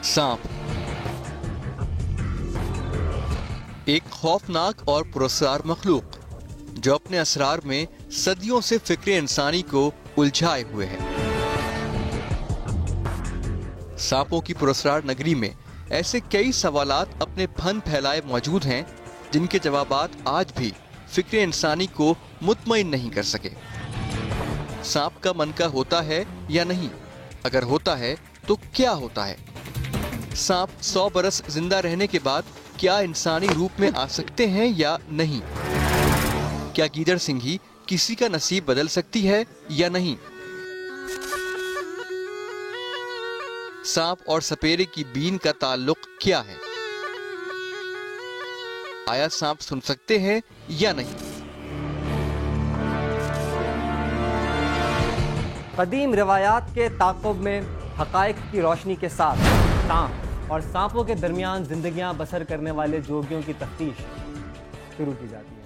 सांप एक खौफनाक और पुरस्कार मखलूक जो अपने असरार में सदियों से फिक्रे इंसानी को उलझाए हुए है। सांपों की पुरस्कार नगरी में ऐसे कई सवालात अपने फन फैलाए मौजूद हैं जिनके जवाबात आज भी फिक्रे इंसानी को मुतमईन नहीं कर सके। सांप का मन का होता है या नहीं? अगर होता है तो क्या होता है? सांप 100 बरस जिंदा रहने के बाद क्या इंसानी रूप में आ सकते हैं या नहीं? क्या गीदड़ सिंघी किसी का नसीब बदल सकती है या नहीं? सांप और सपेरे की बीन का ताल्लुक क्या है? आया सांप सुन सकते हैं या नहीं? कदीम रिवायात के ताक़ुब में हक़ाइक़ की रोशनी के साथ सांप और सांपों के दरमियान जिंदगियां बसर करने वाले जोगियों की तफ्तीश शुरू की जाती है।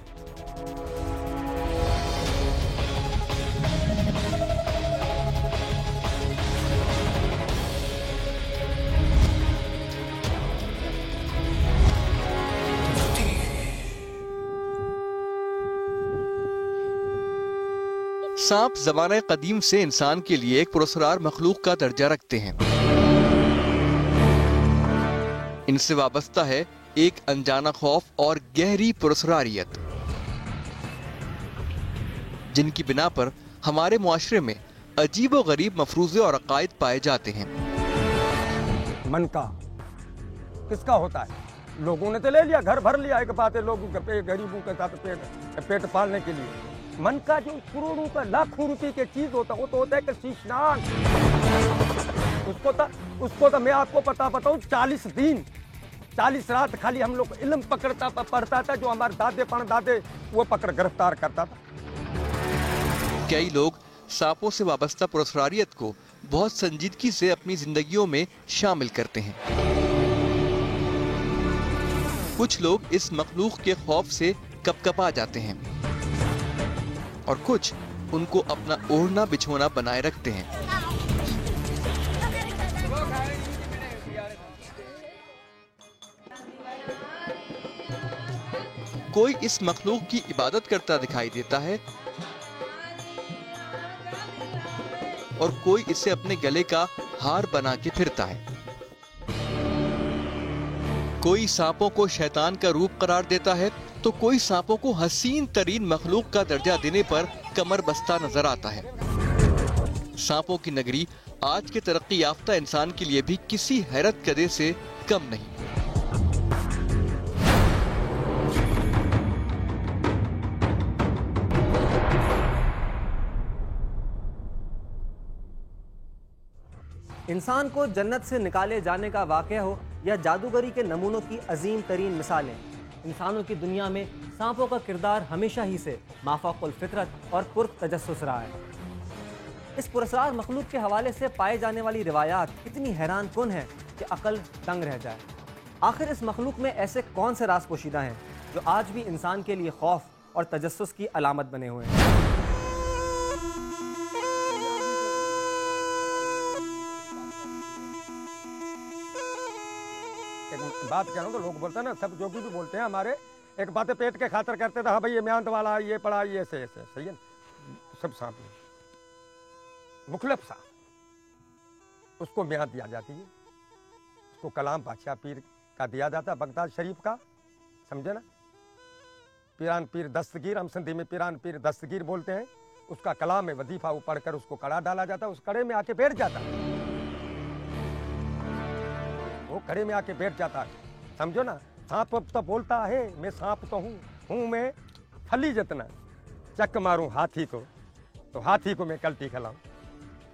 सांप ज़माने कदीम से इंसान के लिए एक पुरस्कार मखलूक का दर्जा रखते हैं। इनसे वाबस्ता है एक अनजाना खौफ और गहरी पुरस्कारियत, जिनकी बिना पर हमारे मुआशरे में अजीब व गरीब मफरूज़े और अकायद पाए जाते हैं। मन का किसका होता है? लोगों ने तो ले लिया, घर भर लिया। एक बात है, लोगों के गरीबों के साथ पेट पालने के लिए। मन का जो करोड़ों का लाखों रुपए की चीज होता है वो तो होता है कशिशनान। उसको तो मैं आपको बताऊं 40 दिन 40 रात खाली हम लोग इल्म पढ़ता था, जो हमारे दादे परदादे वो पकड़ गिरफ्तार करता था। कई लोग सांपों से वाबस्ता पुरस्कारियत को बहुत संजीदगी से अपनी जिंदगियों में शामिल करते हैं। कुछ लोग इस मखलूक के खौफ से कपकपा जाते हैं और कुछ उनको अपना ओढ़ना बिछोना बनाए रखते हैं। कोई इस मखलूक की इबादत करता दिखाई देता है और कोई इसे अपने गले का हार बना के फिरता है। कोई सांपों को शैतान का रूप करार देता है तो कोई सांपों को हसीन तरीन मखलूक का दर्जा देने पर कमर बस्ता नजर आता है। सांपों की नगरी आज के तरक्की याफ्ता इंसान के लिए भी किसी हैरत कदे से कम नहीं। इंसान को जन्नत से निकाले जाने का वाक़या हो या जादूगरी के नमूनों की अजीम तरीन मिसालें, इंसानों की दुनिया में सांपों का किरदार हमेशा ही से माफ़ाक़ुल फितरत और पुरतजस्सुस रहा है। इस पुरस्कार मखलूक के हवाले से पाए जाने वाली रिवायात इतनी हैरान कुन है कि अकल दंग रह जाए। आखिर इस मखलूक में ऐसे कौन से राज पोशीदा हैं जो आज भी इंसान के लिए खौफ और तजस्सुस की अलामत बने हुए हैं? बात कह रहा हूँ तो लोग बोलते हैं ना, सब जोगी भी बोलते हैं हमारे, एक बात है पेट के खातर करते थे, हाँ भाई ये म्यांत वाला ये पड़ा ये ऐसे ऐसे, सही है ना? सब सांप मुखलफ सांप, उसको म्यांत दिया जाती है, उसको कलाम बादशाह पीर का दिया जाता है, बगदाद शरीफ का, समझे ना? पीरान पीर दस्तगीर, हम सिंधी में पीरान पीर दस्तगीर बोलते हैं। उसका कलाम में वजीफा वो पढ़कर उसको कड़ा डाला जाता है, उस कड़े में आके बैठ जाता है, वो कड़े में आके बैठ जाता है, समझो ना? सांप तो बोलता है मैं सांप तो हूँ मैं फली जितना, चक मारूं हाथी को तो हाथी को मैं कल्टी खिलाऊं।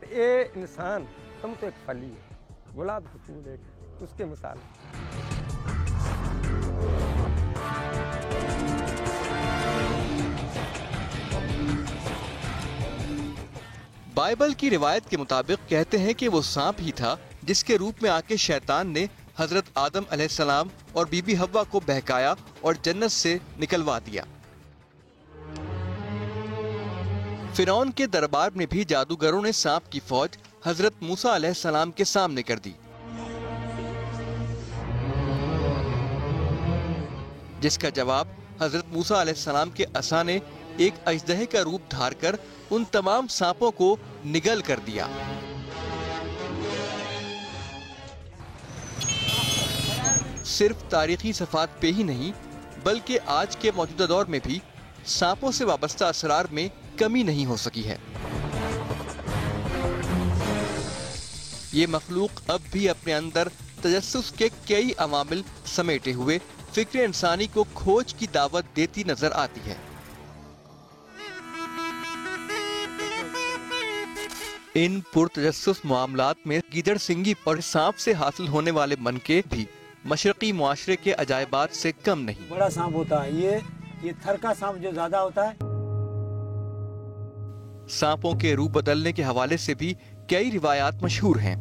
तो ये इंसान तुम तो एक फली है, गुलाब के फूल एक उसके मिसाल। बाइबल की रिवायत के मुताबिक कहते हैं कि वो सांप ही था जिसके रूप में आके शैतान ने हजरत आदम अलैहिस्सलाम और बीबी हव्वा को बहकाया और जन्नत से निकलवा दिया। फिरौन के दरबार में भी जादूगरों ने सांप की फौज हजरत मूसा अलैहिस्सलाम के सामने कर दी। जिसका जवाब हजरत मूसा अलैहिस्सलाम के असा ने एक अजदहे का रूप धार कर उन तमाम सांपों को निगल कर दिया। सिर्फ तारीखी सफात पे ही नहीं बल्कि आज के मौजूदा दौर में भी सांपों से वाबस्ता असरार में कमी नहीं हो सकी है। ये मखलूक अब भी अपने अंदर तजस्सुस के कई अवामिल समेटे हुए फिक्र इंसानी को खोज की दावत देती नजर आती है। इन पुरतजस्सुस मामलात में गीदड़ सिंगी और सांप से हासिल होने वाले मनके भी मशरकी मुआशरे के अजायबात से कम नहीं। बड़ा सांप होता है ये थर का सांप जो ज्यादा होता है। सांपों के रूप बदलने के हवाले से भी कई रिवायात मशहूर हैं।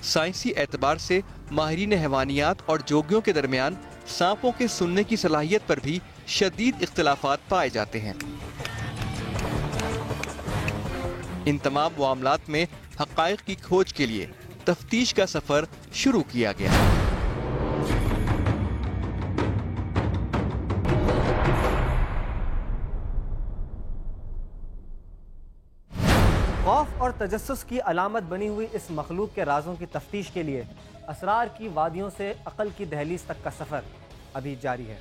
साइंसी एतबार से माहिरीन हैवानियात और जोगियों के दरमियान सांपों के सुनने की सलाहियत पर भी शदीद इख्तिलाफात पाए जाते हैं। इन तमाम मामलात में हक़ाइक़ की खोज के लिए तफ्तीश का सफर शुरू किया गया। खौफ और तजस्सुस की अलामत बनी हुई इस मखलूक के राजों की तफ्तीश के लिए असरार की वादियों से अक़ल की दहलीज तक का सफर अभी जारी है।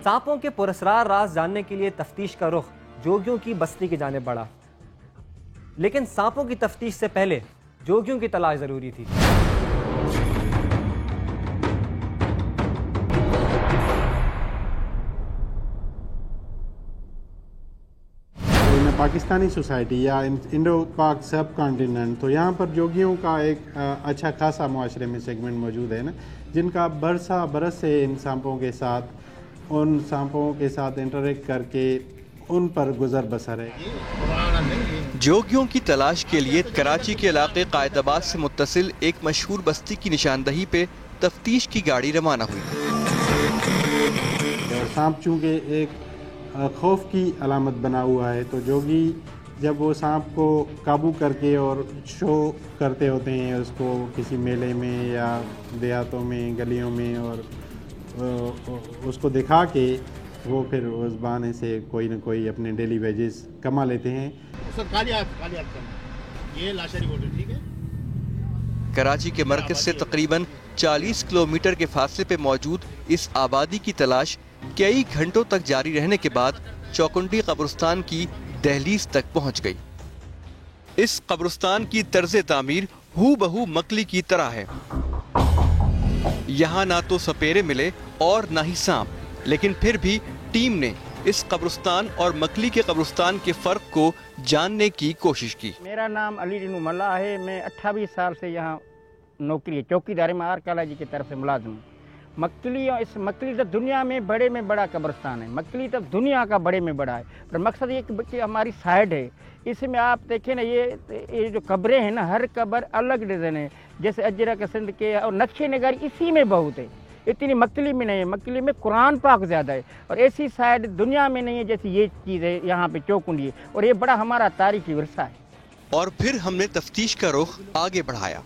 सांपों के पुरस्रार राज जानने के लिए तफ्तीश का रुख जोगियों की बस्ती की जानिब बढ़ा, लेकिन सांपों की तफ्तीश से पहले जोगियों की तलाश जरूरी थी। पाकिस्तानी सोसाइटी या इंडो पाक सब कॉन्टिनेंट, तो यहाँ पर जोगियों का एक अच्छा खासा मुआशरे में सेगमेंट मौजूद है ना, जिनका बरस से इन सांपों के साथ उन सांपों के साथ इंटरेक्ट करके उन पर गुजर बसर है। जोगियों की तलाश के लिए कराची के इलाके कायदाबाद से मुत्तसिल एक मशहूर बस्ती की निशानदही पे तफ्तीश की गाड़ी रवाना हुई। और सांप चूँकि एक खौफ की अलामत बना हुआ है, तो जोगी जब वो सांप को काबू करके और शो करते होते हैं उसको किसी मेले में या देहातों में गलियों में, और उसको दिखा के वो फिर उस बहाने से कोई न कोई अपने डेली वेजेस कमा लेते हैं। ये लाशरी बोर्ड, ठीक है। कराची के मरकज से तकरीबन 40 किलोमीटर के फासले पे मौजूद इस आबादी की तलाश कई घंटों तक जारी रहने के बाद चौकुंडी कब्रिस्तान की दहलीज तक पहुंच गई। इस कब्रिस्तान की तर्ज तामीर हूबहू मकली की तरह है। यहाँ ना तो सपेरे मिले और ना ही सांप, लेकिन फिर भी टीम ने इस कब्रिस्तान और मकली के कब्रिस्तान के फर्क को जानने की कोशिश की। मेरा नाम अली रिनू मल्ला है। मैं 28 साल से यहाँ नौकरी है, चौकीदार में आर काला जी की तरफ से मुलाजिम हूँ। इस मकली तो दुनिया में बड़ा कब्रिस्तान है। मकली तो दुनिया का बड़े में बड़ा है, पर मकसद ये कि हमारी साइड है, इसमें आप देखें ना, ये जो कब्रें हैं ना, हर कब्र अलग डिज़ाइन है। जैसे अजरक सिंध के और नक्शे नगारी इसी में बहुत है, इतनी मकली में नहीं है। मकली में कुरान पाक ज़्यादा है, और ऐसी साइड दुनिया में नहीं है जैसी ये चीज़ है यहाँ पे चौकुंडी है, और ये बड़ा हमारा तारीखी विरसा है। और फिर हमने तफ्तीश का रुख आगे बढ़ाया।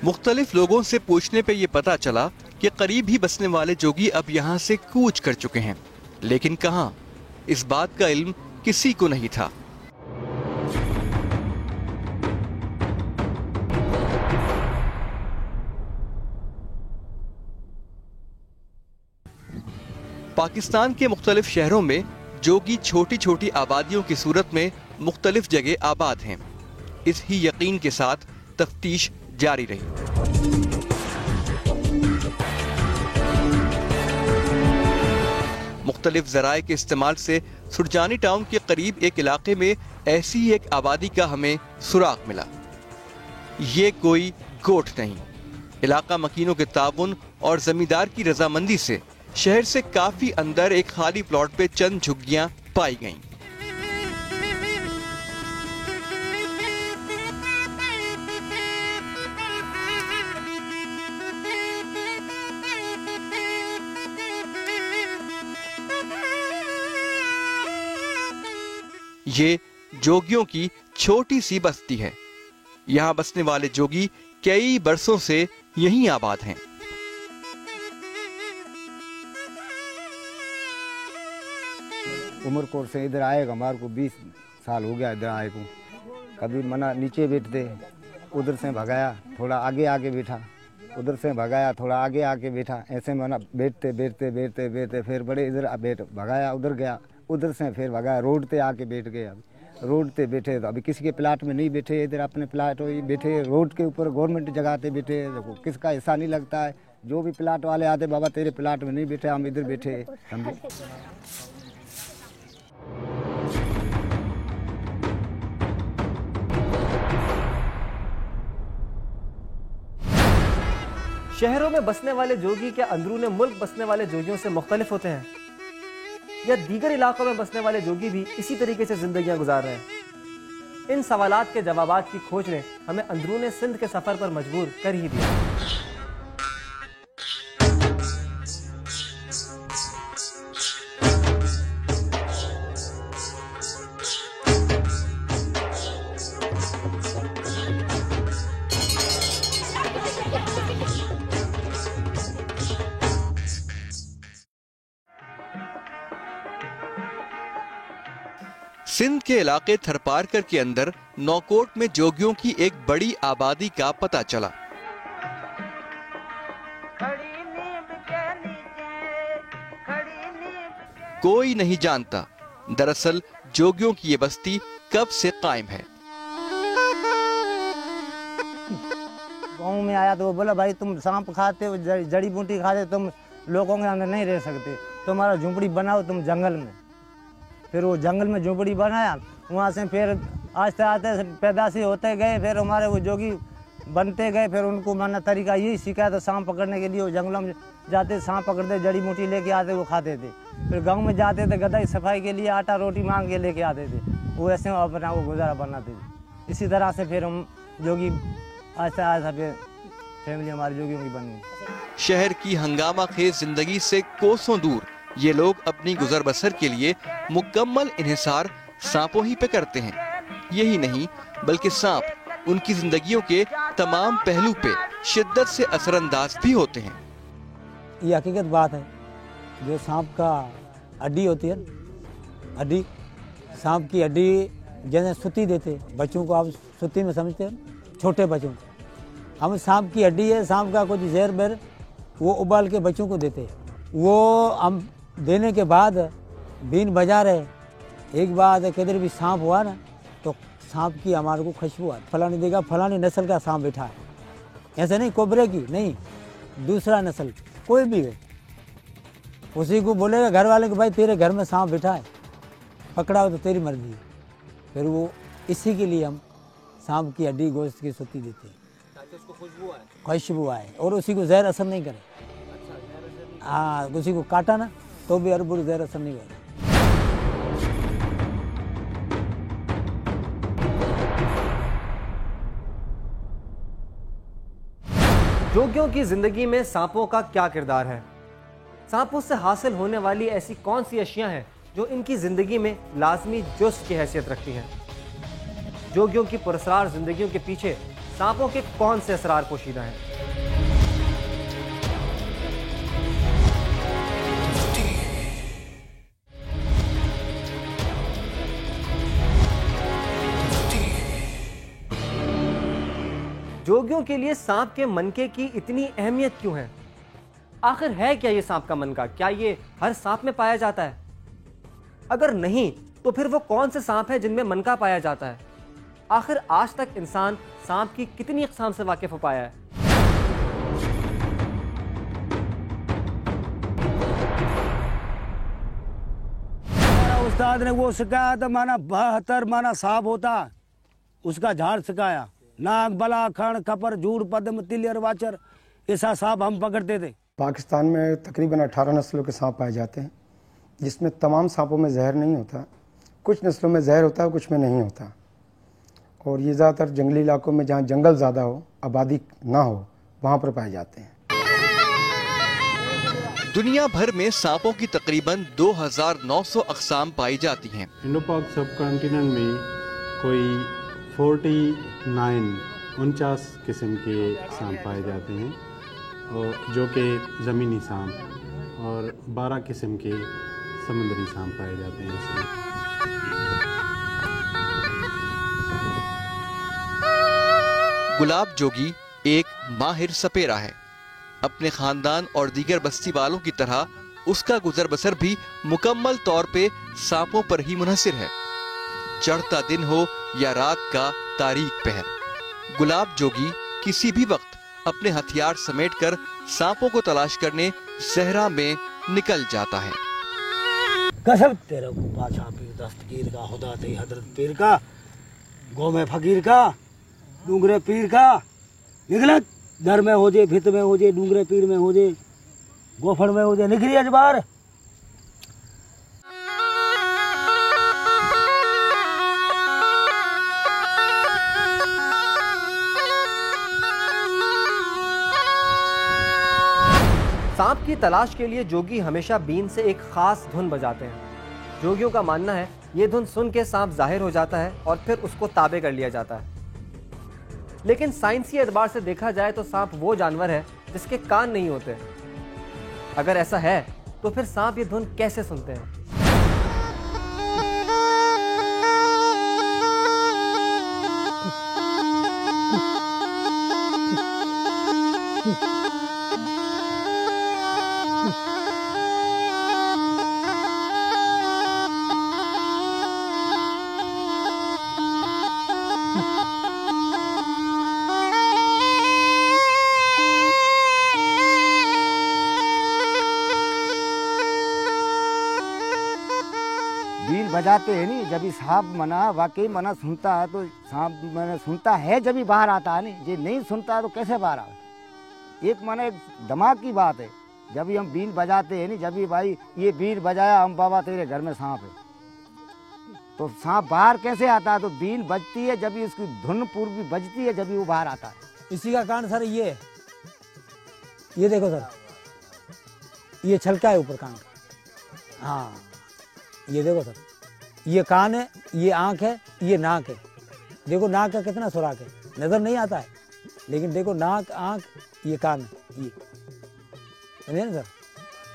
मुख्तलिफ लोगों से पूछने पे ये पता चला कि करीब ही बसने वाले जोगी अब यहाँ से कूच कर चुके हैं, लेकिन कहाँ, इस बात का इल्म किसी को नहीं था। पाकिस्तान के मुख्तलिफ शहरों में जोगी छोटी छोटी आबादियों की सूरत में मुख्तलिफ जगह आबाद हैं। इस ही यकीन के साथ तफ्तीश जारी रही। मुख्तलिफ ज़राए के इस्तेमाल से सुरजानी टाउन के करीब एक इलाके में ऐसी ही एक आबादी का हमें सुराग मिला। ये कोई गोठ नहीं, इलाका मकीनों के ताउन और जमींदार की रजामंदी से शहर से काफी अंदर एक खाली प्लॉट पे चंद झुग्गियां पाई गईं। ये जोगियों की छोटी सी बस्ती है। यहाँ बसने वाले जोगी कई बरसों से यहीं आबाद हैं। उमरकोट से इधर आएगा, हमारे को 20 साल हो गया इधर आए को। कभी मना नीचे बैठते, उधर से भगाया, थोड़ा आगे आके बैठा, उधर से भगाया, थोड़ा आगे आके बैठा, ऐसे मना बैठते बैठते बैठते बैठते फिर बड़े इधर भगाया, उधर गया, उधर से फिर भगाया, रोड पे आके बैठ गए। अभी रोड पे बैठे तो अभी किसी के प्लाट में नहीं बैठे, इधर अपने प्लाट बैठे, रोड के ऊपर गवर्नमेंट जगह पे बैठे। देखो किसका हिस्सा नहीं लगता है, जो भी प्लाट वाले आते, बाबा तेरे प्लाट में नहीं बैठे, हम इधर बैठे, समझे। शहरों में बसने वाले जोगी क्या अंदरूने मुल्क बसने वाले जोगियों से मुख्तलिफ होते हैं, या दीगर इलाकों में बसने वाले जोगी भी इसी तरीके से जिंदगियां गुजार रहे हैं? इन सवालात के जवाबात की खोज ने हमें अंदरूने सिंध के सफर पर मजबूर कर ही दिया। सिंध के इलाके थरपारकर के अंदर नौकोट में जोगियों की एक बड़ी आबादी का पता चला। कोई नहीं जानता दरअसल जोगियों की ये बस्ती कब से कायम है। गाँव में आया तो वो बोला, भाई तुम सांप खाते हो, जड़ी बूटी खाते, तुम लोगों के अंदर नहीं रह सकते, तुम्हारा झुंपड़ी बनाओ तुम जंगल में। फिर वो जंगल में झोपड़ी बनाया, वहाँ से फिर आस्ते आस्ते पैदाशी होते गए, फिर हमारे वो जोगी बनते गए। फिर उनको माना तरीका यही सीखा था, सांप पकड़ने के लिए वो जंगलों में जाते, सांप पकड़ते, जड़ी बूटी लेके आते, वो खाते थे। फिर गांव में जाते थे, गदा की सफाई के लिए आटा रोटी मांग के लेके आते थे, वो ऐसे अपना वो गुजारा बनाते थे। इसी तरह से फिर हम जोगी आस्ते आस्ते फिर फैमिली हमारी जोगियों की बन गई। शहर की हंगामा खेज जिंदगी से कोसों दूर ये लोग अपनी गुजर बसर के लिए मुकम्मल इन्हिसार सांपों ही पे करते हैं। यही नहीं बल्कि सांप उनकी जिंदगियों के तमाम पहलू पे शिद्दत से असरअंदाज भी होते हैं। ये हकीकत बात है, जो सांप का हड्डी होती है, हड्डी सांप की हड्डी जैसे सुती देते बच्चों को, आप सुती में समझते हैं, छोटे बच्चों को। हम सांप की हड्डी है, सांप का कुछ जहर बेर वो उबाल के बच्चों को देते हैं। वो हम देने के बाद बीन बजा रहे, एक बार किधर भी सांप हुआ ना तो सांप की हमारे को खुशबू आती, फलानी देगा फलानी नस्ल का सांप बैठा है, ऐसे नहीं कोबरे की नहीं, दूसरा नस्ल कोई भी है, उसी को बोलेगा घर वाले को, भाई तेरे घर में सांप बैठा है, पकड़ा हो तो तेरी मर्जी है। फिर वो इसी के लिए हम सांप की हड्डी गोश्त की सुती देते हैं ताकि उसको खुशबू आए और उसी को जहर असर नहीं करे। हाँ, उसी को काटा ना तो भी अरबुर जहर असर नहीं होगा। जोगियों की जिंदगी में सांपों का क्या किरदार है? सांपों से हासिल होने वाली ऐसी कौन सी अशियां हैं जो इनकी जिंदगी में लाजमी जुज़्व की हैसियत रखती हैं? जोगियों की पुरस्कार जिंदगियों के पीछे सांपों के कौन से असरार पोशीदा हैं? जोगियों के लिए सांप के मनके की इतनी अहमियत क्यों है? आखिर है क्या ये सांप का मनका? क्या ये हर सांप में पाया जाता है? अगर नहीं तो फिर वो कौन से सांप है जिनमें मनका पाया जाता है? आखिर आज तक इंसान सांप की कितनी अक़साम से वाकिफ हो पाया है? उस्ताद ने वो सिखाया था, माना 72 माना सांप होता, उसका झाड़ सिखाया, नाग बला खण खपर झूड़ पद्म तिलियर वाचर, ऐसा सांप हम पकड़ते थे। पाकिस्तान में तकरीबन 18 नस्लों के सांप पाए जाते हैं, जिसमें तमाम सांपों में जहर नहीं होता, कुछ नस्लों में जहर होता है, कुछ में नहीं होता। और ये ज़्यादातर जंगली इलाकों में जहाँ जंगल ज़्यादा हो, आबादी ना हो, वहाँ पर पाए जाते हैं। दुनिया भर में सांपों की तकरीबन 2900 अक़साम पाई जाती हैं। इंडो-पाक सब कॉन्टिनेंट में कोई 49 किस्म के सांप पाए जाते हैं, और जो कि ज़मीनी सांप, और 12 किस्म के समुद्री सांप पाए जाते हैं इसमें। गुलाब जोगी एक माहिर सपेरा है। अपने खानदान और दीगर बस्ती वालों की तरह उसका गुजर बसर भी मुकम्मल तौर पे सांपों पर ही मुनहसिर है। चढ़ता दिन हो या रात का तारीक पहर, गुलाब जोगी किसी भी वक्त अपने हथियार समेटकर सांपों को तलाश करने सहरा में निकल जाता है। कसम तेरा बादशाह पीर दस्तगीर का, खुदा ते हजरत पीर का, गौ में फकीर का, डूंगरे पीर का, निकलत घर में हो जे, भित में हो जे, डूंगरे पीर में हो जे, गोफड़ में हो जे, निकली अजबार। सांप की तलाश के लिए जोगी हमेशा बीन से एक खास धुन बजाते हैं। जोगियों का मानना है ये धुन सुन के सांप जाहिर हो जाता है और फिर उसको ताबे कर लिया जाता है। लेकिन साइंसी एतबार से देखा जाए तो सांप वो जानवर है जिसके कान नहीं होते। अगर ऐसा है तो फिर सांप ये धुन कैसे सुनते हैं? बीन बजाते हैं नहीं, जब सांप मना वाकई मना सुनता है तो सांप मैंने सुनता है जब ही बाहर आता है। नहीं, ये नहीं सुनता है तो कैसे बाहर आए? एक माने एक दिमाग की बात है। जब भी हम बीन बजाते हैं नहीं, जब भी भाई ये बीन बजाया, हम बाबा तेरे घर में सांप है, तो सांप बाहर कैसे आता है? तो बीन बजती है जब भी उसकी धुन पूर्वी बजती है, जब भी वो बाहर आता है। इसी का कारण सर ये देखो सर, ये छलका है ऊपर कान का। हाँ ये देखो सर, ये कान है, ये आँख है, ये नाक है। देखो नाक का कितना सुराख है, नज़र नहीं आता है, लेकिन देखो नाक, आँख, ये कान है, ये समझे ना सर।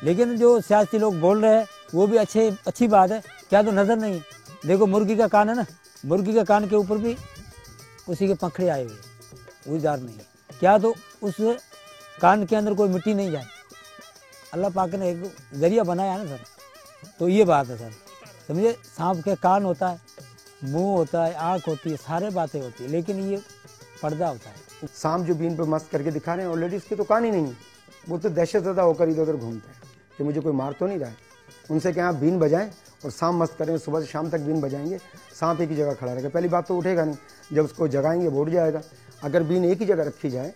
लेकिन जो सियासी लोग बोल रहे हैं वो भी अच्छी बात है, क्या तो नज़र नहीं है। देखो मुर्गी का कान है ना, मुर्गी का कान के ऊपर भी उसी के पंखड़े आए हुए, वो जार नहीं है। क्या तो उस कान के अंदर कोई मिट्टी नहीं जाए। अल्लाह पाक ने एक जरिया बनाया है ना सर, तो ये बात है सर, समझे। सांप के कान होता है, मुंह होता है, आँख होती है, सारे बातें होती है, लेकिन ये पर्दा होता है। सांप जो बीन पे मस्त करके दिखा रहे हैं, ऑलरेडी उसके तो कान ही नहीं है, वो तो दहशत ज़्यादा होकर इधर उधर घूमता है कि मुझे कोई मार तो नहीं रहा है। उनसे क्या आप बीन बजाएं और सांप मस्त करें, सुबह से शाम तक बीन बजाएंगे, सांप एक ही जगह खड़ा रहेगा। पहली बात तो उठेगा नहीं, जब उसको जगाएंगे वो उठ जाएगा। अगर बीन एक ही जगह रखी जाए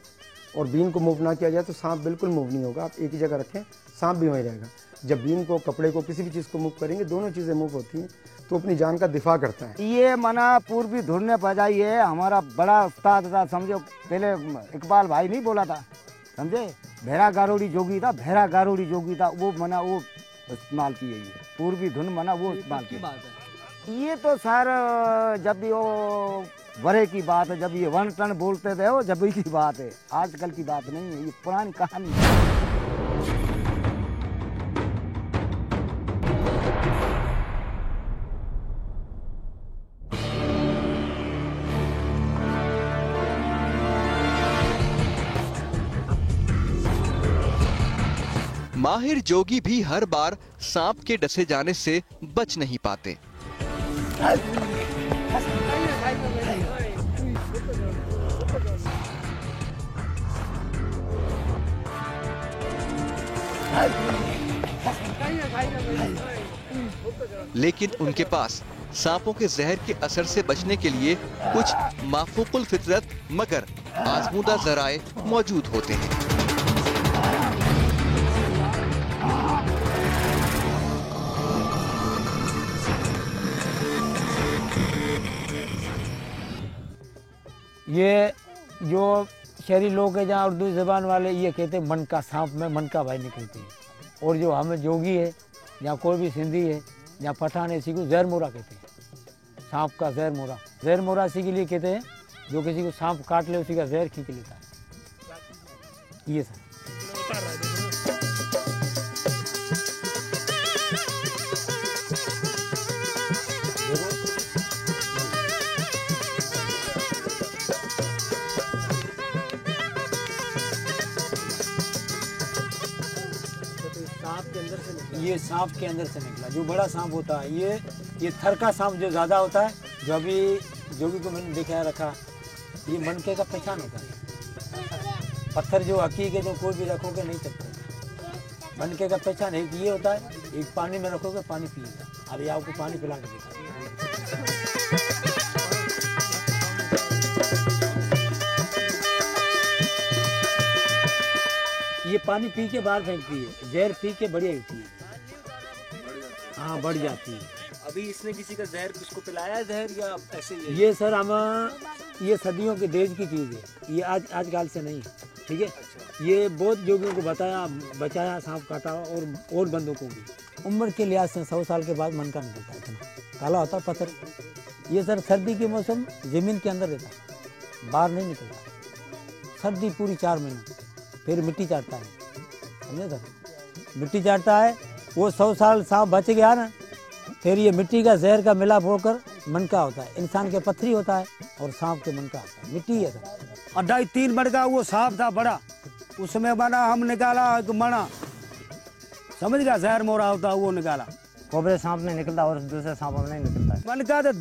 और बीन को मूव ना किया जाए तो सांप बिल्कुल मूव नहीं होगा। आप एक ही जगह रखें, सांप भी वहीं रहेगा। जब बीन को, कपड़े को, किसी भी चीज़ को मूव करेंगे, दोनों चीज़ें मूव होती हैं, तो अपनी जान का दिफा करता है। ये मना पूर्वी धुन ने बजाई है, हमारा बड़ा उस्ताद था, समझो। पहले इकबाल भाई नहीं बोला था, समझे, भेरा गारोड़ी जोगी था, भेरा गारोड़ी जोगी था, वो मना वो इस्तेमाल की है। ये पूर्वी धुन मना वो इस्तेमाल की। ये तो सर जब भी वो बड़े की बात है, जब ये वन टन बोलते थे वो जब की बात है, आजकल की बात नहीं है, ये पुरानी कहानी है। माहिर जोगी भी हर बार सांप के डसे जाने से बच नहीं पाते। लेकिन उनके पास सांपों के जहर के असर से बचने के लिए कुछ माफूकुल फितरत मगर आजमूदा जराए मौजूद होते हैं। ये जो शहरी लोग हैं, जहाँ उर्दू ज़बान वाले ये कहते हैं मन का सांप में मन का भाई निकलती है। और जो हमें जोगी है या कोई भी सिंधी है या पठान है, इसी को जहर मोरा कहते हैं। सांप का जहर मोरा इसी के लिए कहते हैं जो किसी को सांप काट ले उसी का जहर खींच लेता है। ये सर ये सांप के अंदर से निकला, जो बड़ा सांप होता है ये थर का सांप जो ज़्यादा होता है, जो अभी जोगी को मैंने दिखाया रखा, ये मनके का पहचान होता है। पत्थर जो हकीकत जो कोई भी रखोगे नहीं चलता। मनके का पहचान एक ये होता है, एक पानी में रखोगे पानी पिएगा। अभी आपको पानी पिला के दिखा। ये पानी पी के बाहर फेंकती है, जहर पी के बढ़िया होती है। हाँ, बढ़ जाती है। अभी इसने किसी का जहर किसको पिलाया है जहर या ऐसे ही? ये सर हम ये सदियों के देश की चीज़ है, ये आजकल से नहीं है, ठीक है। ये बहुत जोगियों को बचाया सांप काटा और बंदों को भी। उम्र के लिहाज से 100 साल के बाद मन का निकलता है, इतना काला होता है पत्थर। ये सर सर्दी के मौसम ज़मीन के अंदर रहता है, बाहर नहीं निकलता। सर्दी पूरी 4 महीने, फिर मिट्टी चाटता है, समझे सर। मिट्टी चाटता है, वो 100 साल सांप बच गया ना, फिर ये मिट्टी का जहर का मिलाप होकर मन का होता है। इंसान के पत्थरी होता है और सांप के मन का होता है, मिट्टी है सर। और 2.5-3 मण का वो सांप था बड़ा, उसमें बना हम निकाला एक मणा, समझ गया, जहर मोरा होता वो निकाला। कोबरे सांप में निकलता और दूसरे सांप में नहीं निकलता है। मन का तो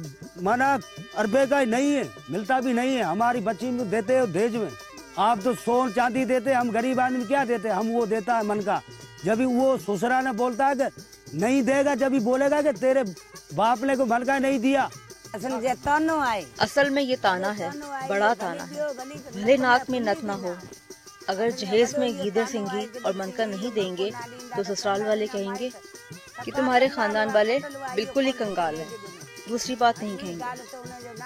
मना अरबे का ही नहीं है, मिलता भी नहीं है। हमारी बच्ची में देते हो दहेज में, आप तो सोन चांदी देते, हम गरीब आदमी क्या देते, हम वो देता है मन का। जब भी वो ससुरा ने बोलता है कि नहीं देगा, जब भी बोलेगा कि तेरे बाप ने को मन का नहीं दिया। असल में ये ताना है, बड़ा ताना है। भले नाक में नथ ना हो, अगर जहेज में गीदड़ सिंगी और मनका नहीं देंगे तो ससुराल वाले कहेंगे कि तुम्हारे खानदान वाले बिल्कुल ही कंगाल हैं। दूसरी बात नहीं कहेंगे,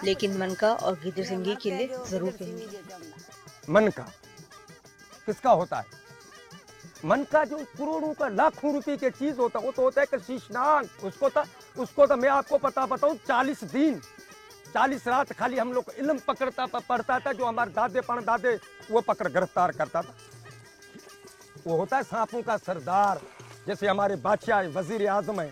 लेकिन मनका और गीदड़ सिंगी के लिए जरूर कहेंगे। मन का किसका होता है? मन का जो करोड़ों का लाखों रुपए की चीज होता है, वो तो होता है कि शीशनाग। उसको तो मैं आपको बताऊं 40 दिन 40 रात खाली हम लोग इल्म पढ़ता था, जो हमारे दादे परदादे वो पकड़ गिरफ्तार करता था। वो होता है सांपों का सरदार। जैसे हमारे बादशाह वजीर आजम है,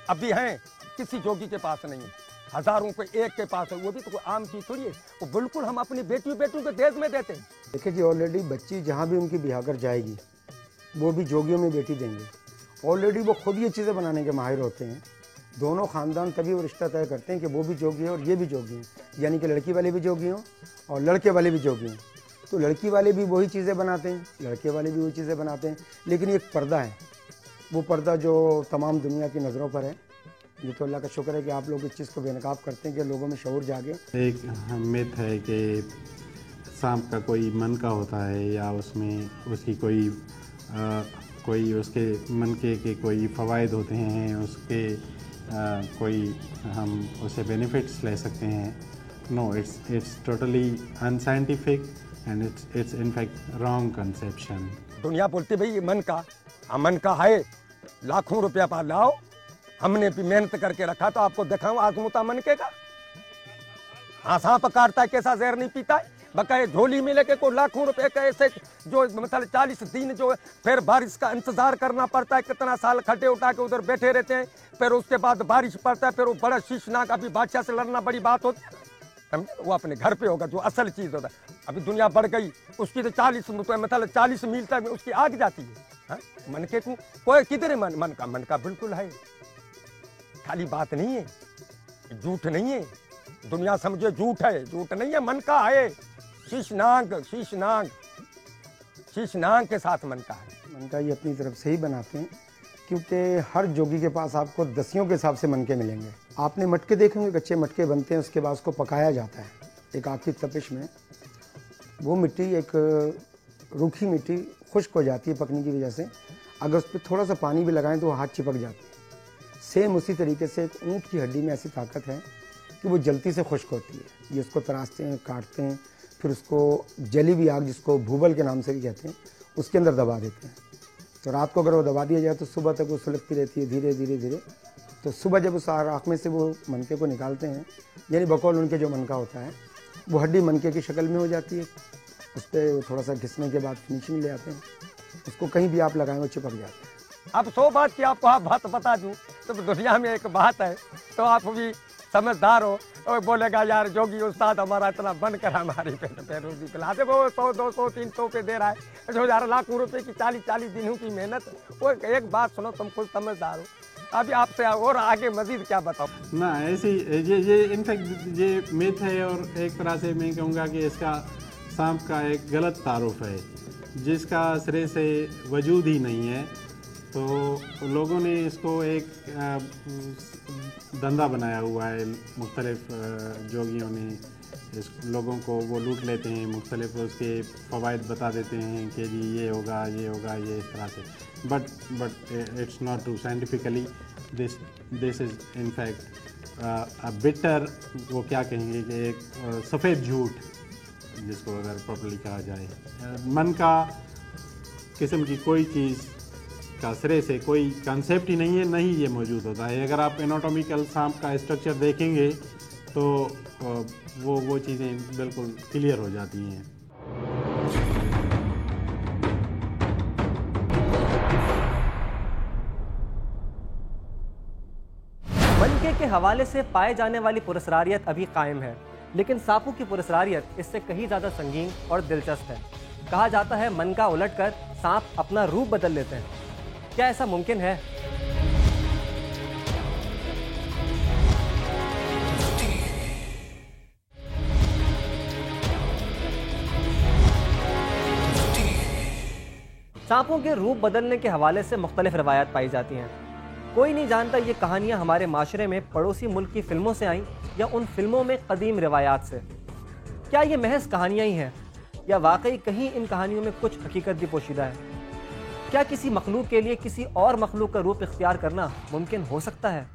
अभी हैं, किसी जोगी के पास नहीं है, हजारों को एक के पास है। वो भी तो कोई आम चीज थोड़ी है, वो बिल्कुल हम अपनी बेटियों को देश में देते हैं। देखिए जी, ऑलरेडी बच्ची जहाँ भी उनकी ब्याह कर जाएगी वो भी जोगियों में बेटी देंगे। ऑलरेडी वो खुद ये चीज़ें बनाने के माहिर होते हैं। दोनों खानदान तभी वो रिश्ता तय करते हैं कि वो भी जोगी है और ये भी जोगी हैं, यानी कि लड़की वाले भी जोगी हों और लड़के वाले भी जोगी हों। तो लड़की वाले भी वही चीज़ें बनाते हैं, लड़के वाले भी वही चीज़ें बनाते हैं, लेकिन एक पर्दा है, वो पर्दा जो तमाम दुनिया की नज़रों पर है। ये तो अल्लाह का शुक्र है कि आप लोग इस चीज़ को बेनकाब करते हैं कि लोगों में शऊर जागे। एक मिथ है कि सांप का कोई मन का होता है या उसमें उसकी कोई उसके मनके के कोई फ़वाइद होते हैं, उसके कोई हम उसे बेनिफिट्स ले सकते हैं। No, it's totally unscientific and it's in fact wrong conception. दुनिया बोलती भाई ये मन का है, लाखों रुपया पा लाओ, हमने भी मेहनत करके रखा तो आपको दिखाऊं आजमूता मनके का। हाँ, सांप काटता है, कैसा जहर नहीं पीता है, बकाए झोली में लेके को लाखों रुपए का ऐसे जो मतलब 40 दिन जो फिर बारिश का इंतजार करना पड़ता है, कितना साल खड्डे उठा के उधर बैठे रहते हैं, फिर उसके बाद बारिश पड़ता है, फिर वो बड़ा शीशनाक, अभी बादशाह से लड़ना बड़ी बात होती है, समझे। वो अपने घर पे होगा जो असल चीज होता है। अभी दुनिया बढ़ गई, उसकी तो 40 मतलब 40 मील तक उसकी आग जाती है। हाँ? मनके को कोई किधर है? मन का बिल्कुल है, खाली बात नहीं है, झूठ नहीं है। दुनिया समझे झूठ है, झूठ नहीं है, मन का है। शीशनाग के साथ मन का है। मन का ये अपनी तरफ से ही बनाते हैं, क्योंकि हर जोगी के पास आपको दसियों के हिसाब से मनके मिलेंगे। आपने मटके देखे होंगे, कच्चे मटके बनते हैं, उसके बाद उसको पकाया जाता है एक आग की तपिश में। वो मिट्टी, एक रूखी मिट्टी खुश्क हो जाती है पकने की वजह से। अगर उस पर थोड़ा सा पानी भी लगाएं तो वो हाथ चिपक जाती है। सेम उसी तरीके से एक ऊँट की हड्डी में ऐसी ताकत है कि वो जल्दी से खुश्क होती है। ये उसको तराशते हैं, काटते हैं, फिर उसको जली हुई आग, जिसको भूबल के नाम से भी कहते हैं, उसके अंदर दबा देते हैं। तो रात को अगर वो दबा दिया जाए तो सुबह तक वो सुलगती रहती है धीरे धीरे धीरे। तो सुबह जब उस आँख में से वो मनके को निकालते हैं, यानी बकौल उनके जो मनका होता है वो हड्डी मनके की शक्ल में हो जाती है। उस पर थोड़ा सा घिसने के बाद फिनिशिंग ले आते हैं, उसको कहीं भी आप लगाएं वो चिपक जाते हैं। अब 100 बात की आपको आप बात बता दूं तो दुनिया में एक बात है, तो आप भी समझदार हो और बोलेगा यार जोगी उस्ताद हमारा इतना बनकर हमारी पेट पे रोजी पिला दे, वो 100 200 300 पे दे रहा है, जो हजार लाखों रुपए की 40 दिनों की मेहनत। वो एक बात सुनो, तुम खुद समझदार हो, अभी आपसे और आगे मजीद क्या बताओ ना। ऐसी ये इनफैक्ट ये मिथ है और एक तरह से मैं कहूँगा कि इसका सांप का एक गलत तारुफ है जिसका सिरे से वजूद ही नहीं है। तो लोगों ने इसको एक धंधा बनाया हुआ है, मुख्तलिफ जोगियों ने इस लोगों को वो लूट लेते हैं, मुख्तलिफ उसके फ़वाइद बता देते हैं कि जी ये होगा ये इस तरह से। But it's not true scientifically. This is in fact a bitter, वो क्या कहेंगे कि एक सफ़ेद झूठ जिसको अगर प्रॉपर्ली कहा जाए। मन का किस्म की कोई चीज़ का सिरे से कोई कंसेप्ट ही नहीं है, नहीं ये मौजूद होता है। अगर आप एनाटॉमिकल सांप का स्ट्रक्चर देखेंगे तो वो चीज़ें बिल्कुल क्लियर हो जाती हैं। मनके के हवाले से पाए जाने वाली पुरस्कारियत अभी कायम है, लेकिन सांपों की पुरस्कारियत इससे कहीं ज़्यादा संगीन और दिलचस्प है। कहा जाता है मनका उलटकर सांप अपना रूप बदल लेते हैं। क्या ऐसा मुमकिन है? सांपों के रूप बदलने के हवाले से मुख्तलिफ रवायत पाई जाती हैं। कोई नहीं जानता ये कहानियां हमारे माशरे में पड़ोसी मुल्क की फिल्मों से आईं या उन फिल्मों में कदीम रिवायात से। क्या ये महज कहानियां ही हैं या वाकई कहीं इन कहानियों में कुछ हकीकत भी पोशीदा है? क्या किसी मखलूक के लिए किसी और मखलूक का रूप इख्तियार करना मुमकिन हो सकता है?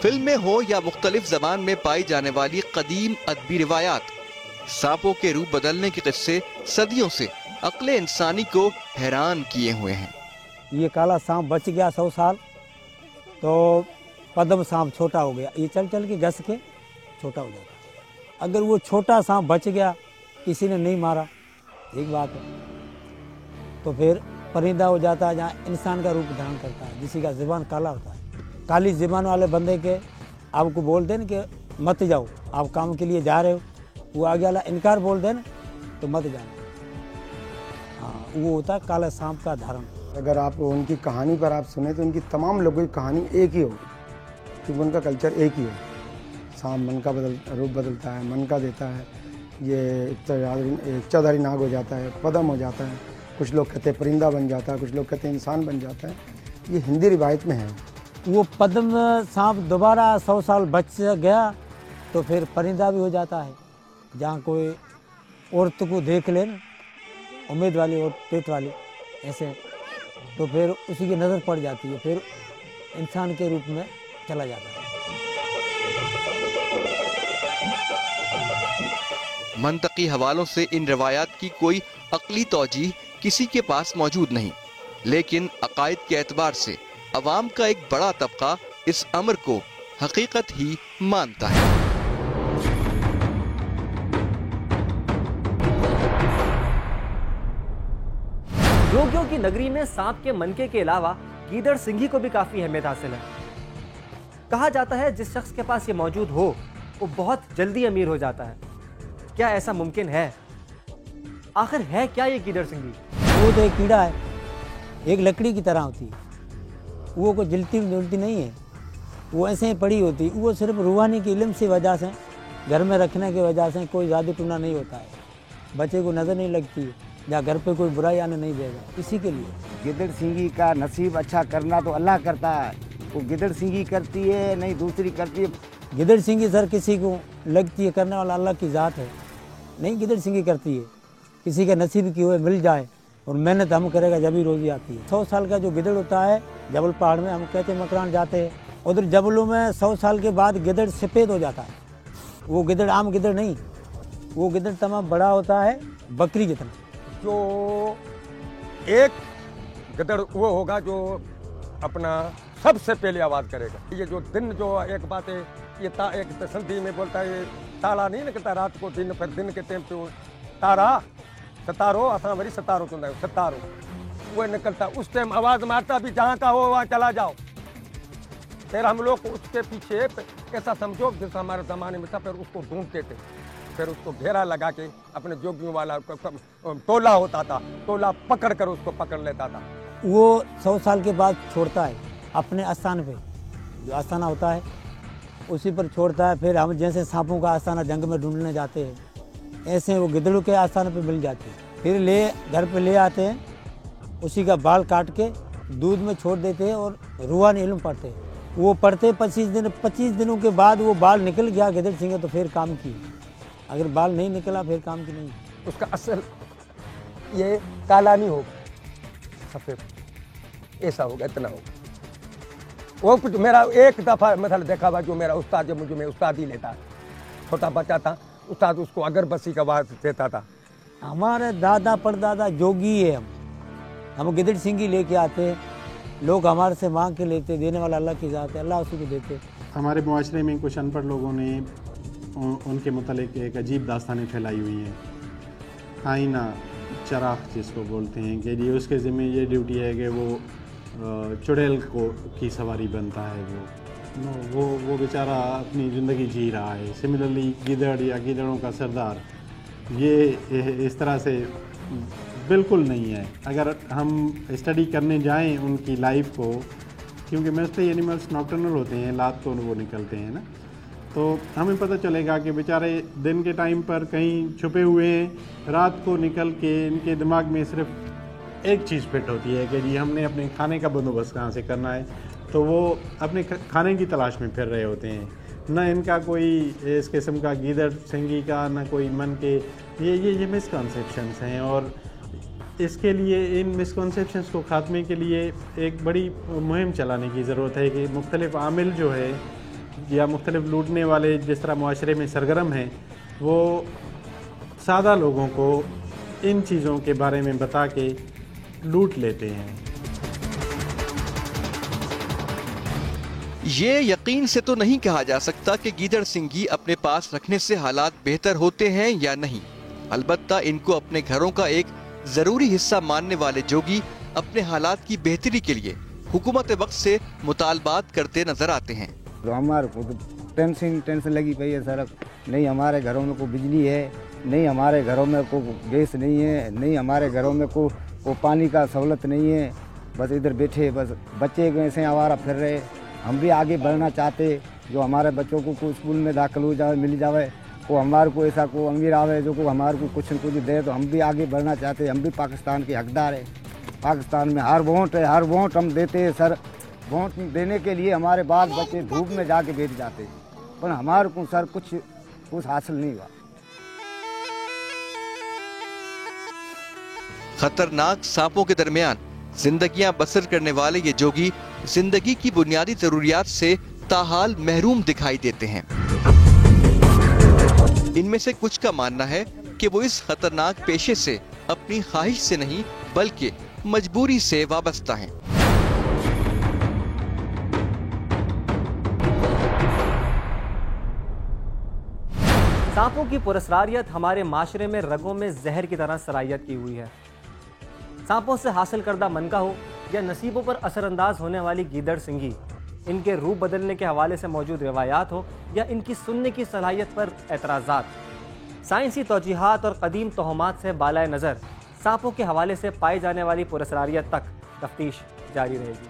फिल्म में हो या मुख्तलिफ ज़बान में पाई जाने वाली कदीम अदबी रिवायात, सांपों के रूप बदलने के किस्से सदियों से अक्ले इंसानी को हैरान किए हुए हैं। ये काला सांप बच गया 100 साल, तो पद्म सांप छोटा हो गया, ये चल चल के घस के छोटा हो जाता। अगर वो छोटा सांप बच गया, किसी ने नहीं मारा, एक बात है, तो फिर परिंदा हो जाता है जहाँ इंसान का रूप धारण करता है, जिसी का ज़ुबान काला होता है। काली ज़ुबान वाले बंदे के आपको बोल दें कि मत जाओ, आप काम के लिए जा रहे हो, वो आगे वाला इनकार बोल दें तो मत जाना। हाँ, वो होता है काला सांप का धारण। अगर आप उनकी कहानी पर आप सुने तो उनकी तमाम लोगों की कहानी एक ही होगी, क्योंकि उनका कल्चर एक ही है। सांप मन का रूप बदलता है, मन का देता है, ये इच्छाधारी नाग हो जाता है, पद्म हो जाता है, कुछ लोग कहते हैं परिंदा बन जाता है, कुछ लोग कहते हैं इंसान बन जाता है। ये हिंदी रिवायत में है। वो पद्म सांप दोबारा 100 साल बच गया तो फिर परिंदा भी हो जाता है। जहाँ कोई औरत को देख ले ना, उम्मीद वाली और पेट वाली ऐसे, तो फिर उसी की नज़र पड़ जाती है, फिर इंसान के रूप में चला जाता है। मंतकी हवालों से इन रवायात की कोई अक्ली तौजीह किसी के पास मौजूद नहीं, लेकिन अकायद के एतबार से अवाम का एक बड़ा तबका इस अमर को हकीकत ही मानता है। जोगियों की नगरी में सांप के मनके के अलावा गीदड़ सिंघी को भी काफी अहमियत हासिल है। कहा जाता है जिस शख्स के पास ये मौजूद हो वो बहुत जल्दी अमीर हो जाता है। क्या ऐसा मुमकिन है? आखिर है क्या ये गीदड़ सिंघी? वो तो एक कीड़ा है, एक लकड़ी की तरह होती है, वो को जलती जुलती नहीं है, वो ऐसे ही पड़ी होती। वो सिर्फ रूहानी की इल्म से वजह से, घर में रखने की वजह से कोई जादू टूना नहीं होता है, बच्चे को नज़र नहीं लगती है, या घर पे कोई बुराई आने नहीं देगा, इसी के लिए। गिदड़ सिंगी का नसीब अच्छा करना तो अल्लाह करता है, वो गिदड़ सिंगी करती है नहीं दूसरी करती है। गिदड़ सिंगी सर किसी को लगती है करने वाला अल्लाह की ज़ात है, नहीं गिदड़ सिंगी करती है। किसी के नसीब की हुए मिल जाए और मेहनत हम करेगा जब ही रोजी आती है। 100 साल का जो गिदड़ होता है जबल पहाड़ में, हम कहते हैं मकरान जाते हैं, उधर जबलों में 100 साल के बाद गिदड़ सफ़ेद हो जाता है। वो गिदड़ आम गिदड़ नहीं, वो गिदड़ तमाम बड़ा होता है, बकरी जितना। जो एक गिदड़ वो होगा जो अपना सबसे पहले आवाज़ करेगा। ये जो दिन जो एक बात है, ये एक संधि में बोलता है, ये ताला नहीं निकलता रात को, दिन पर दिन के टाइम पे तारा सतारो, असा वरी सतारो चुंदा है, सतारो वो निकलता, उस टाइम आवाज़ मारता भी, जहाँ का हो वहाँ चला जाओ। फिर हम लोग उसके पीछे ऐसा समझो जैसा हमारे ज़माने में था, फिर उसको ढूंढते थे, फिर उसको घेरा लगा के अपने जोगियों वाला टोला होता था, टोला पकड़ कर उसको पकड़ लेता था। वो 100 साल के बाद छोड़ता है अपने आस्थान पे, जो आस्थाना होता है उसी पर छोड़ता है। फिर हम जैसे सांपों का आस्थाना जंग में ढूंढने जाते हैं, ऐसे वो गिदड़ों के आस्थान पे मिल जाते हैं। फिर घर पे ले आते हैं, उसी का बाल काट के दूध में छोड़ देते हैं और रूहानी इल्म पढ़ते हैं। वो पढ़ते 25 दिनों के बाद वो बाल निकल गया गिदड़ सिंह तो फिर काम की, अगर बाल नहीं निकला फिर काम की नहीं। उसका असल ये काला नहीं होगा, सफेद ऐसा होगा, इतना होगा। वो कुछ मेरा एक दफ़ा मतलब देखा हुआ, जो मेरा उस्ताद जब मुझे उस्ताद ही लेता, छोटा बच्चा था, उस्ताद उसको अगरबत्ती का आवाज़ देता था। हमारे दादा परदादा जोगी है, हम गिदड़ सिंगी लेके आते हैं, लोग हमारे से मांग के लेते, देने वाला अल्लाह की ज़ात है, अल्लाह उसी को देते। हमारे मुआशरे में कुछ अनपढ़ लोगों ने उनके मुतालिक एक अजीब दास्तानें फैलाई हुई हैं। आईना चराग जिसको बोलते हैं कि जी उसके ज़िम्मे ये ड्यूटी है कि वो चुड़ैल की सवारी बनता है, वो बेचारा अपनी ज़िंदगी जी रहा है। सिमिलरली गिदड़ या गिदड़ों का सरदार, ये इस तरह से बिल्कुल नहीं है। अगर हम स्टडी करने जाएं उनकी लाइफ को, क्योंकि मोस्टली एनिमल्स नॉक्टर्नल होते हैं, रात को वो निकलते हैं ना, तो हमें पता चलेगा कि बेचारे दिन के टाइम पर कहीं छुपे हुए हैं, रात को निकल के इनके दिमाग में सिर्फ एक चीज़ फिट होती है कि जी हमने अपने खाने का बंदोबस्त कहाँ से करना है, तो वो अपने खाने की तलाश में फिर रहे होते हैं। ना इनका कोई इस किस्म का गिदड़ सिंगी का, ना कोई मन के ये मिसकॉन्सेप्शंस हैं, और इसके लिए इन मिसकॉन्सेप्शंस को ख़ात्मे के लिए एक बड़ी मुहिम चलाने की ज़रूरत है कि मुख्तलिफ़ आमिल जो है या मुख्तलिफ़ लूटने वाले जिस तरह मुआशरे में सरगर्म हैं, वो सादा लोगों को इन चीज़ों के बारे में बता के लूट लेते हैं। ये यकीन से तो नहीं कहा जा सकता कि गीदड़ सिंगी अपने पास रखने से हालात बेहतर होते हैं या नहीं। अलबत्ता इनको अपने घरों का एक जरूरी हिस्सा मानने वाले जोगी अपने हालात की बेहतरी के लिए हुकूमत वक्त से मुतालबात करते नजर आते हैं। तो हमारे को तो टेंशन लगी पई है सर, नहीं हमारे घरों में कोई बिजली है, नहीं हमारे घरों में कोई गैस नहीं है, नहीं हमारे घरों में कोई पानी का सहूलत नहीं है। बस इधर बैठे, बस बच्चे ऐसे आवारा फिर रहे। हम भी आगे बढ़ना चाहते, जो हमारे बच्चों को कोई स्कूल में दाखिल हो जाए, मिल जाए, को हमारे को ऐसा को अमीर आवे जो को हमारे को कुछ न कुछ दे, तो हम भी आगे बढ़ना चाहते। हम भी पाकिस्तान के हकदार है। पाकिस्तान में हर वोट है, हर वोट हम देते हैं सर। वोट देने के लिए हमारे बाल बच्चे धूप में जाके बैठ जाते, पर हमारे को सर कुछ हासिल नहीं हुआ। खतरनाक सांपों के दरमियान जिंदगियां बसर करने वाले ये जोगी जिंदगी की बुनियादी जरूरियात से ताहाल महरूम दिखाई देते हैं। इनमें से कुछ का मानना है कि वो इस खतरनाक पेशे से अपनी ख्वाहिश से नहीं बल्कि मजबूरी से वाबस्ता हैं। सांपों की पुरस्कारियत हमारे माशरे में रगों में जहर की तरह सरायत की हुई है। सांपों से हासिल करदा मनका हो या नसीबों पर असरअंदाज होने वाली गीदड़ सिंगी, इनके रूप बदलने के हवाले से मौजूद रिवायात हो या इनकी सुनने की सलाहियत पर एतराज़ात, साइंसी तौजीहात और कदीम तोहमात से बालाए नज़र सांपों के हवाले से पाई जाने वाली पुरस्कारियत तक तफ्तीश जारी रहेगी।